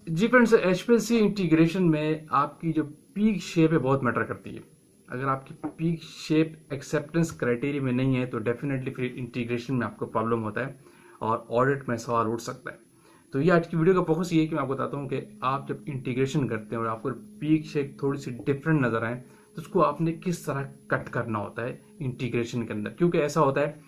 जी friends, HPLC integration में आपकी जो पीक शेप है बहुत मैटर करती है। अगर आपकी पीक शेप एक्सेप्टेंस क्राइटेरिया में नहीं है तो डेफिनेटली फिर इंटीग्रेशन में आपको प्रॉब्लम होता है और ऑडिट में सवाल उठ सकता है। तो ये आज की वीडियो का फोकस ये है कि मैं आपको बताता हूँ कि आप जब इंटीग्रेशन करते हैं और आपको पीक शेप थोड़ी सी डिफरेंट नजर आए तो उसको आपने किस तरह कट करना होता है इंटीग्रेशन के अंदर। क्योंकि ऐसा होता है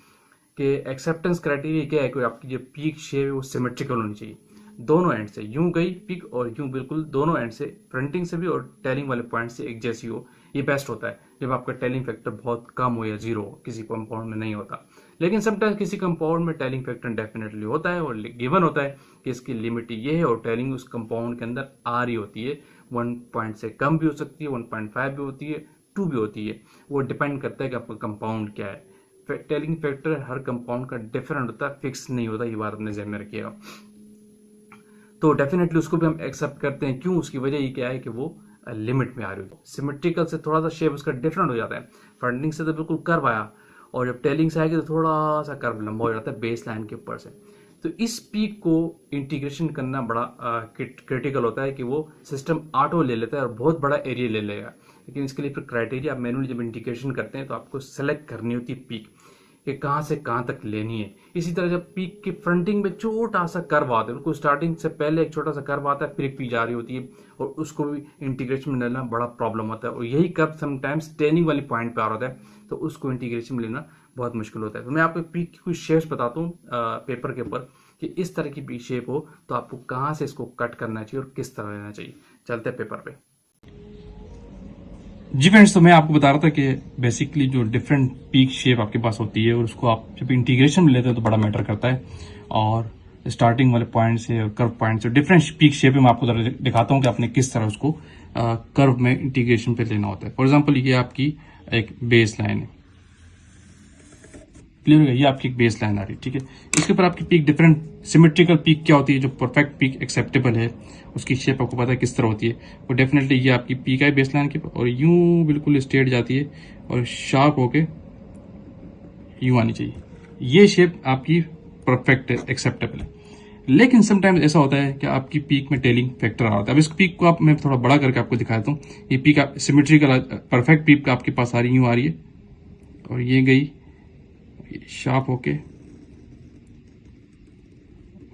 कि एक्सेप्टेंस क्राइटेरिया क्या है कि आपकी जो पीक शेप है वो सिमेट्रिकल होनी चाहिए दोनों एंड से, यूं गई पिक और यूं बिल्कुल दोनों एंड से, फ्रंटिंग से भी और टेलिंग वाले पॉइंट से एक जैसी हो। ये बेस्ट होता है जब आपका टेलिंग फैक्टर बहुत कम हो या जीरो हो, किसी कंपाउंड में नहीं होता। लेकिन समटाइम्स किसी कंपाउंड में टेलिंग फैक्टर डेफिनेटली होता है और गिवन होता है कि इसकी लिमिट ये है और टेलिंग उस कंपाउंड के अंदर आ रही होती है। 1 पॉइंट से कम भी हो सकती है, 1.5 भी होती है, 2 भी होती है। वो डिपेंड करता है कि आपका कंपाउंड क्या है। टेलिंग फैक्टर हर कंपाउंड का डिफरेंट होता है, फिक्स नहीं होता। ये बात अपने ध्यान में रखिएगा। तो डेफिनेटली उसको भी हम एक्सेप्ट करते हैं। क्यों? उसकी वजह ये क्या है कि वो लिमिट में आ रही है। सिमेट्रिकल से थोड़ा सा शेप उसका डिफरेंट हो जाता है। फ्रंटिंग से तो बिल्कुल कर्व आया और जब टेलिंग से आएगी तो थोड़ा सा कर्व लंबा हो जाता है बेस लाइन के ऊपर से। तो इस पीक को इंटीग्रेशन करना बड़ा क्रिटिकल होता है कि वो सिस्टम ऑटो ले लेता है और बहुत बड़ा एरिया ले लेगा। लेकिन इसके लिए फिर क्राइटेरिया आप मैनुअली जब इंटीग्रेशन करते हैं तो आपको सेलेक्ट करनी होती है पीक कि कहाँ से कहाँ तक लेनी है। इसी तरह जब पीक की फ्रंटिंग में छोटा सा कर्व आता है, उनको स्टार्टिंग से पहले एक छोटा सा कर्व आता है, फिर एक पीक जा रही होती है और उसको भी इंटीग्रेशन में लेना बड़ा प्रॉब्लम होता है। और यही कर्व समटाइम्स टेनिंग वाली पॉइंट पे आ रहा है तो उसको इंटीग्रेशन में लेना बहुत मुश्किल होता है। तो मैं आपको पीक की कुछ शेप्स बताता हूँ पेपर के ऊपर कि इस तरह की पीक शेप हो तो आपको कहाँ से इसको कट करना चाहिए और किस तरह लेना चाहिए। चलते हैं पेपर पे। जी फ्रेंड्स, तो मैं आपको बता रहा था कि बेसिकली जो डिफरेंट पीक शेप आपके पास होती है और उसको आप जब इंटीग्रेशन में लेते हैं तो बड़ा मैटर करता है। और स्टार्टिंग वाले पॉइंट से और कर्व पॉइंट से डिफरेंट पीक शेप में मैं आपको दिखाता हूँ कि आपने किस तरह उसको कर्व में इंटीग्रेशन पे लेना होता है। फॉर एग्जाम्पल ये आपकी एक बेस लाइन है, क्लियर हो गया? ये आपकी एक बेस लाइन आ रही है, ठीक है। इसके ऊपर आपकी पीक डिफरेंट सिमेट्रिकल पीक क्या होती है, जो परफेक्ट पीक एक्सेप्टेबल है उसकी शेप आपको पता है किस तरह होती है। वो डेफिनेटली ये आपकी पीक है बेस लाइन के और यूं बिल्कुल स्ट्रेट जाती है और शार्प होके यूं आनी चाहिए। ये शेप आपकी परफेक्ट एक्सेप्टेबल है। लेकिन समटाइम्स ऐसा होता है कि आपकी पीक में टेलिंग फैक्टर आ रहा है। अब इस पीक को आप मैं थोड़ा बड़ा करके आपको दिखाता हूँ। ये पीक सिमेट्रिकल परफेक्ट पीक आपके पास आ रही यूं आ रही है और ये गई शार्प होके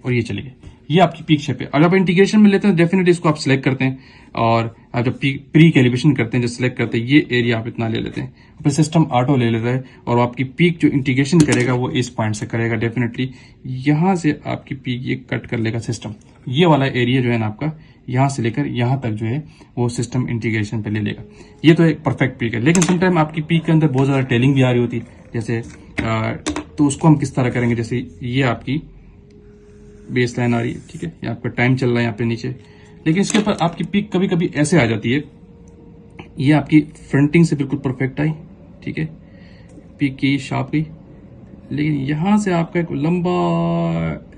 और ये चली गई। ये आपकी पीक शेप है। अगर आप इंटीग्रेशन में लेते हैं डेफिनेटली इसको आप सिलेक्ट करते हैं और आप जब प्री कैलिब्रेशन करते हैं, जब सिलेक्ट करते हैं ये एरिया आप इतना ले लेते हैं, फिर सिस्टम ऑटो ले लेता है और आपकी पीक जो इंटीग्रेशन करेगा वो इस पॉइंट से करेगा। डेफिनेटली यहां से आपकी पीक ये कट कर लेगा सिस्टम। ये वाला एरिया जो है ना आपका, यहां से लेकर यहां तक जो है वो सिस्टम इंटीग्रेशन पे ले लेगा। ये तो एक परफेक्ट पीक है। लेकिन समटाइम आपकी पीक के अंदर बहुत ज्यादा टेलिंग भी आ रही होती है, जैसे तो उसको हम किस तरह करेंगे। जैसे ये आपकी बेस लाइन आ रही है, ठीक है, ये आपका टाइम चल रहा है यहाँ पे नीचे, लेकिन इसके ऊपर आपकी पीक कभी कभी ऐसे आ जाती है। ये आपकी फ्रंटिंग से बिल्कुल परफेक्ट आई, ठीक है, पीक की शार्प गई, लेकिन यहां से आपका एक लंबा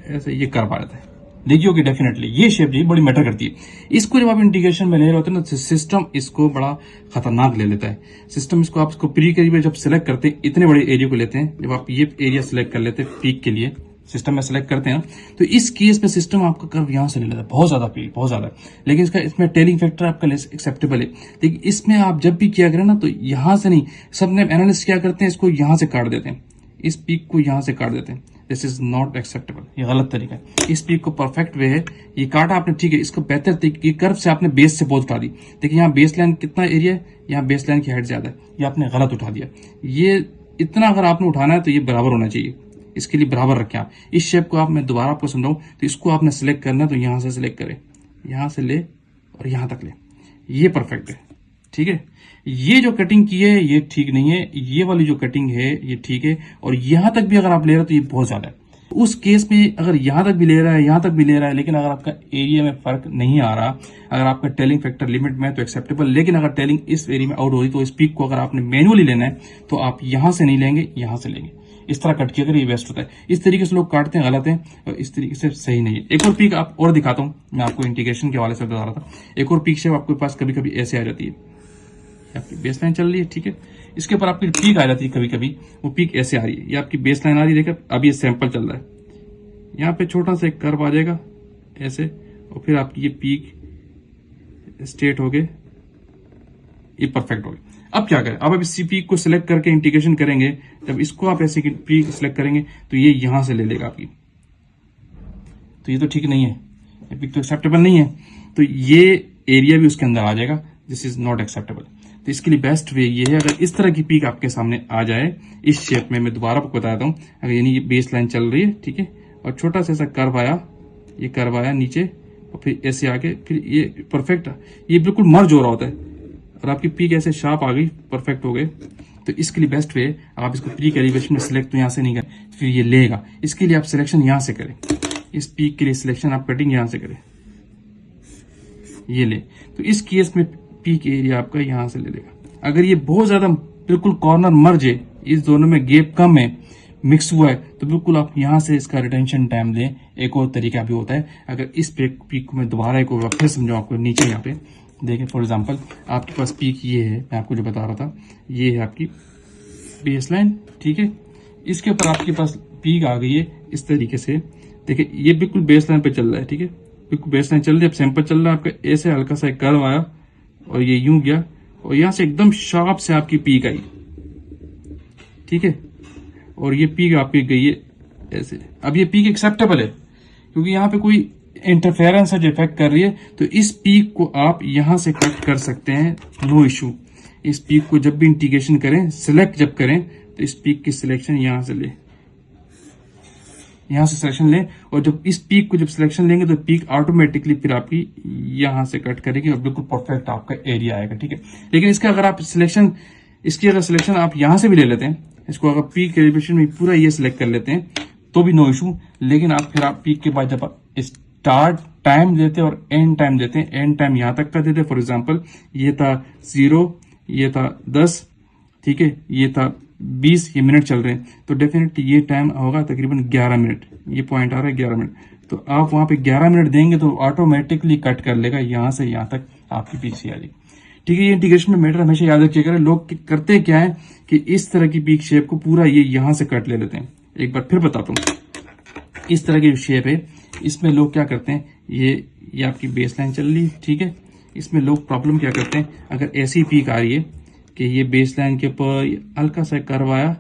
ऐसे ये कर्व आ जाता है। देखिए कि डेफिनेटली ये शेप जी बड़ी मैटर करती है। इसको जब आप इंटीग्रेशन में ले रहे होते हैं ना, सिस्टम इसको बड़ा खतरनाक ले लेता है। सिस्टम इसको आप इसको प्री करीब जब सिलेक्ट करते हैं, इतने बड़े एरिया को लेते हैं, जब आप ये एरिया सिलेक्ट कर लेते हैं पीक के लिए सिस्टम में सिलेक्ट करते हैं, तो इस केस में सिस्टम आपका कर्व यहां से ले लेता है, बहुत ज्यादा पीक, बहुत ज्यादा। लेकिन इसमें टेलिंग फैक्टर आपका एक्सेप्टेबल है। लेकिन इसमें आप जब भी किया करें ना तो यहां से नहीं, सबने एनालिस्ट क्या करते हैं, इसको यहां से काट देते हैं, इस पीक को यहां से काट देते हैं। दिस इज नॉट एक्सेप्टेबल, ये गलत तरीका है। इस पीक को परफेक्ट वे है, ये काटा आपने, ठीक है, इसको बेहतर तरीके कर्व से आपने बेस से बहुत उठा दी। देखिए यहाँ बेस लाइन कितना एरिया है, यहाँ बेस लाइन की हाइट ज्यादा है, ये आपने गलत उठा दिया। ये इतना अगर आपने उठाना है तो ये बराबर होना चाहिए, इसके लिए बराबर रखें आप। इस शेप को आप, मैं दोबारा आपको समझाऊं तो इसको आपने सिलेक्ट करना है तो यहां से सिलेक्ट करें, यहां से ले और यहां तक ले, ये परफेक्ट है, ठीक है। ये जो कटिंग की है ये ठीक नहीं है, ये वाली जो कटिंग है ये ठीक है, और यहां तक भी अगर आप ले रहे हो तो ये बहुत ज्यादा है। उस केस में अगर यहां तक भी ले रहा है, यहां तक भी ले रहा है, लेकिन अगर आपका एरिया में फर्क नहीं आ रहा, अगर आपका टेलिंग फैक्टर लिमिट में है तो एक्सेप्टेबल। लेकिन अगर टेलिंग इस एरिया में आउट हो रही तो इस पीक को अगर आपने मैनुअली लेना है तो आप यहां से नहीं लेंगे, यहां से लेंगे। इस तरह कट किया अगर ये बेस्ट होता है। इस तरीके से लोग काटते हैं, गलत है, और इस तरीके से सही नहीं है। एक और पीक आप और दिखाता हूं, मैं आपको इंटीग्रेशन के हवाले से बता रहा था। एक और पीक शेप आपके पास कभी कभी ऐसे आ जाती है, आपकी बेस लाइन चल रही है, ठीक है, इसके ऊपर आपकी पीक आ जाती है कभी कभी, वो पीक ऐसे आ रही है, ये आपकी बेस लाइन आ रही है। देखिए अब ये सैंपल चल रहा है, यहाँ पे छोटा सा एक कर्व आ जाएगा ऐसे, और फिर आपकी ये पीक स्टेट हो गए, ये परफेक्ट हो गए। अब क्या करें, अब आप इस पीक को सिलेक्ट करके इंटीग्रेशन करेंगे। जब इसको आप ऐसे पीक सिलेक्ट करेंगे तो ये यहां से ले लेगा आपकी, तो ये तो ठीक नहीं है, ये पीक तो एक्सेप्टेबल नहीं है, तो ये एरिया भी उसके अंदर आ जाएगा, दिस इज नॉट एक्सेप्टेबल। तो इसके लिए बेस्ट वे ये है, अगर इस तरह की पीक आपके सामने आ जाए इस शेप में, मैं दोबारा आपको बताता हूँ, अगर यानी ये बेस लाइन चल रही है, ठीक है, और छोटा सा ऐसा कर्व आया, ये कर्व आया नीचे और फिर ऐसे आके फिर ये परफेक्ट, ये बिल्कुल मर्ज हो रहा होता है, और आपकी पीक ऐसे शार्प आ गई, परफेक्ट हो गए। तो इसके लिए बेस्ट वे, आप इसको प्री कैलिब्रेशन में सिलेक्ट तो यहां से नहीं करें, फिर ये लेगा, इसके लिए आप सिलेक्शन यहां से करें, इस पीक के लिए सिलेक्शन आप कटिंग यहां से करें, ये ले, तो इस केस में पीक एरिया आपका यहां से ले लेगा। अगर ये बहुत ज्यादा बिल्कुल कॉर्नर मर्ज है, इस दोनों में गैप कम है, मिक्स हुआ है, तो बिल्कुल आप यहां से इसका रिटेंशन टाइम दें। एक और तरीका भी होता है, अगर इस पीक को मैं दोबारा एक और फिर समझाऊं आपको, नीचे यहाँ पे देखें, फॉर एग्जांपल आपके पास पीक ये है, मैं आपको जो बता रहा था, ये है आपकी बेस लाइन, ठीक है, इसके ऊपर आपके पास पीक आ गई है इस तरीके से, देखिए ये बिल्कुल बेस लाइन पे चल रहा है, ठीक है, बिल्कुल बेस लाइन चल रही है, अब सैंपल चल रहा है आपका, ऐसे हल्का सा कर्व आया और ये यूं गया और यहां से एकदम शार्प से आपकी पीक आई, ठीक है, और ये पीक आपकी गई है ऐसे। अब ये पीक एक्सेप्टेबल है क्योंकि यहाँ पे कोई इंटरफेरेंस है जो इफेक्ट कर रही है, तो इस पीक को आप यहां से कट कर सकते हैं, नो इशू। इस पीक को जब भी इंटीग्रेशन करें, सिलेक्ट जब करें, तो इस पीक की सिलेक्शन यहां से ले, यहां से सिलेक्शन लें, और जब इस पीक को जब सिलेक्शन लेंगे तो पीक ऑटोमेटिकली फिर आपकी यहां से कट करेगी और बिल्कुल परफेक्ट आपका एरिया आएगा, ठीक है। लेकिन इसका अगर आप सिलेक्शन, इसकी अगर सिलेक्शन आप यहां से भी ले लेते हैं, इसको अगर पीक कैलिब्रेशन में पूरा ये सिलेक्ट कर लेते हैं तो भी नो इशू। लेकिन आप फिर आप पीक के बाद जब स्टार्ट टाइम देते हैं और एंड टाइम देते हैं, एंड टाइम यहां तक का देते हैं, फॉर एग्जाम्पल ये था 0, ये था 10, ठीक है, ये था 20, ये मिनट चल रहे हैं, तो डेफिनेटली ये टाइम होगा तकरीबन 11 मिनट, ये पॉइंट आ रहा है 11 मिनट, तो आप वहां पे 11 मिनट देंगे तो ऑटोमेटिकली कट कर लेगा, यहां से यहां तक आपकी पीक से आ जाएगी, ठीक है। ये इंटीग्रेशन में मैटर हमेशा याद रखिएगा, लोग करते क्या है कि इस तरह की पीक शेप को पूरा ये यहां से कट ले लेते हैं। एक बार फिर बताता हूं, इस तरह की शेप है, इसमें लोग क्या करते हैं, ये आपकी बेस लाइन चल रही, ठीक है, इसमें लोग प्रॉब्लम क्या करते हैं, अगर ऐसी पीक आ रही है कि ये बेस लाइन के ऊपर हल्का सा कर्व आया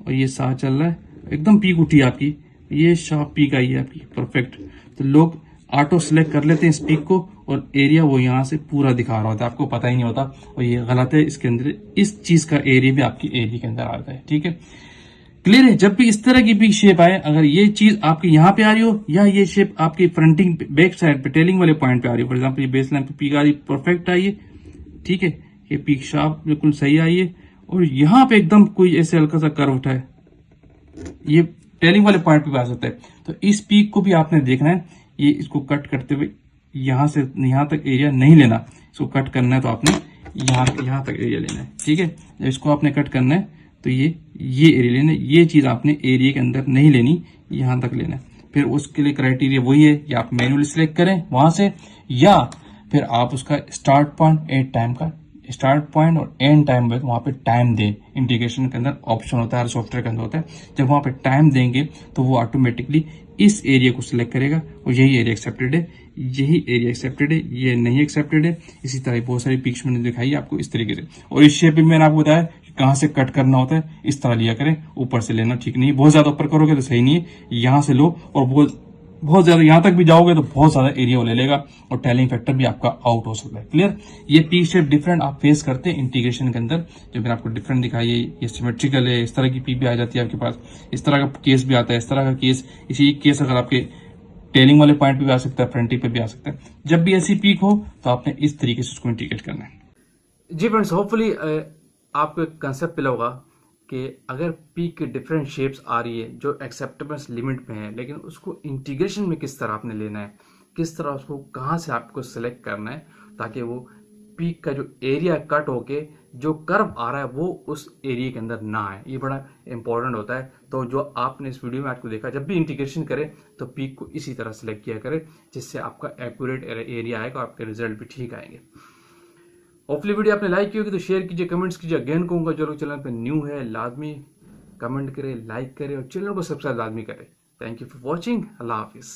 और ये साथ चल रहा है, एकदम पीक उठी आपकी, ये शार्प पीक आई है आपकी, परफेक्ट, तो लोग ऑटो सिलेक्ट कर लेते हैं इस पीक को और एरिया वो यहां से पूरा दिखा रहा होता है, आपको पता ही नहीं होता, और ये गलत है। इसके अंदर इस चीज का एरिया भी आपकी एरिया के अंदर आता है, ठीक है, क्लियर है। जब भी इस तरह की पीक शेप आए, अगर ये चीज आपके यहां पे आ रही हो या ये शेप आपकी फ्रंटिंग बैक साइड पे टेलिंग वाले पॉइंट पे आ रही है, फॉर एग्जाम्पल ये बेस लाइन पे पीक आ रही, परफेक्ट आई है, ठीक है, ये पीक शार्प बिल्कुल सही आई है, और यहां पे एकदम कोई ऐसे हल्का सा कर्व उठा है, ये टेलिंग वाले पॉइंट पे आ सकता है, तो इस पीक को भी आपने देखना है, ये इसको कट करते हुए यहां से यहां तक एरिया नहीं लेना, इसको कट करना है तो आपने यहां तक एरिया लेना है, ठीक है। जब इसको आपने कट करना है तो ये एरिया लेना है, ये चीज आपने एरिया के अंदर नहीं लेनी, यहां तक लेना है। फिर उसके लिए क्राइटेरिया वही है, या आप मैन्युअली सिलेक्ट करें वहां से, या फिर आप उसका स्टार्ट पॉइंट एंड टाइम का, स्टार्ट पॉइंट और एंड टाइम वहां पे टाइम दे, इंटीग्रेशन के अंदर ऑप्शन होता है, हर सॉफ्टवेयर के अंदर होता है, जब वहां पे टाइम देंगे तो वो ऑटोमेटिकली इस एरिया को सिलेक्ट करेगा और यही एरिया एक्सेप्टेड है, यही एरिया एक्सेप्टेड है, ये नहीं एक्सेप्टेड है। इसी तरह बहुत सारी पिक्स मैंने दिखाई आपको इस तरीके से, और इस शेप में मैंने आपको बताया कि कहां से कट करना होता है, इस तरह लिया करें, ऊपर से लेना ठीक नहीं है, बहुत ज्यादा ऊपर करोगे तो सही नहीं है, यहां से लो, और बहुत ज्यादा यहां तक भी जाओगे तो बहुत ज्यादा एरिया वो ले लेगा और टेलिंग फैक्टर भी आपका आउट हो सकता है, क्लियर। ये पीक शेप डिफरेंट आप फेस करते हैं इंटीग्रेशन के अंदर, जो मैंने आपको डिफरेंट दिखाई है, ये सिमेट्रिकल है, इस तरह की पीक भी आ जाती है आपके पास, इस तरह का केस भी आता है, इस तरह का केस, इसी केस अगर आपके टेलिंग वाले पॉइंट पे भी आ सकता है, फ्रंटिंग पे भी आ सकता है। जब भी ऐसी पीक हो तो आपने इस तरीके से उसको इंटीग्रेट करना है। जी फ्रेंड्स, होपफुली आपको एक कंसेप्ट मिला होगा कि अगर पीक के डिफरेंट शेप्स आ रही है जो एक्सेप्टेबल लिमिट में है, लेकिन उसको इंटीग्रेशन में किस तरह आपने लेना है, किस तरह उसको कहाँ से आपको सेलेक्ट करना है ताकि वो पीक का जो एरिया कट होके जो कर्व आ रहा है वो उस एरिया के अंदर ना आए, ये बड़ा इंपॉर्टेंट होता है। तो जो आपने इस वीडियो में आपको देखा, जब भी इंटीग्रेशन करें तो पीक को इसी तरह सेलेक्ट किया करें जिससे आपका एक्यूरेट एरिया आएगा और आपके रिजल्ट भी ठीक आएंगे। होपफुली वीडियो आपने लाइक की होगी तो शेयर कीजिए, कमेंट्स कीजिए। अगेन कहूंगा जो लोग चैनल पर न्यू है लाजमी कमेंट करें, लाइक करें और चैनल को सब्सक्राइब लाजमी करें। Thank you for watching. Allah Hafiz.